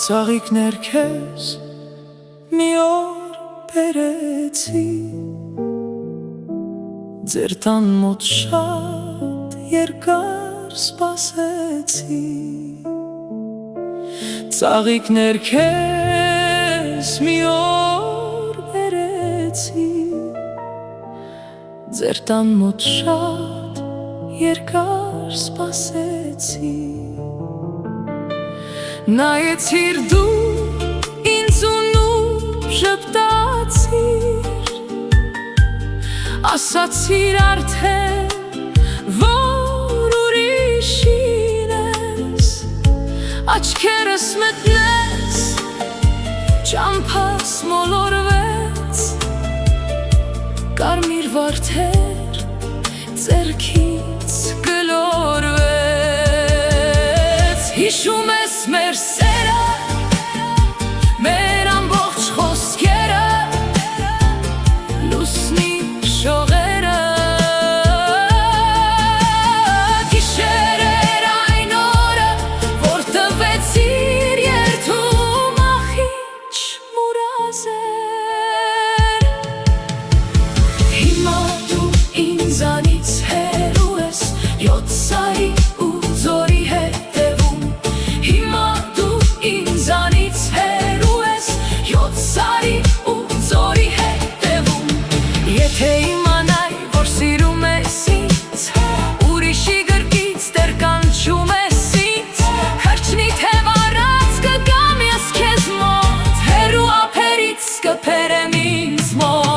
Ծաղիկներ քեզ մի օր բերեցի, ձեր տան մոտ շատ երկար սպասեցի։ Ծաղիկներ քեզ մի օր բերեցի, ձեր տան մոտ շատ երկար սպասեցի։ Նայեցիր դու ինձ ու նուր ժպտացիր, ասացիր արդեն, որ ուրիշին ես, աչքերս մտնես, ճամփաս մոլորվեց, կարմիր վարդեր ձեռքից գլորվեց։ Հիշում ես մեր սերը, մեր ամբողջ խոսքերը, լուսնի շողերը, գիշեր այն օրը, որ տվեցիր երդում ախիչ մուրազեր։ Հիմա դու ինձանից հեռու ես, յոթ սարի ու ձորի հետևում, հիմա դու ինձանից հեռու ես, յոթ սարի ու ձորի հետևում։ Եթե իմանայի, որ սիրում ես ինձ, ուրիշի գրկից դեռ կանչում ես ինձ, խրճնի թև առած կգամ ես քեզ մոտ, հեռու ափերից կփերեմ ինձ մոտ։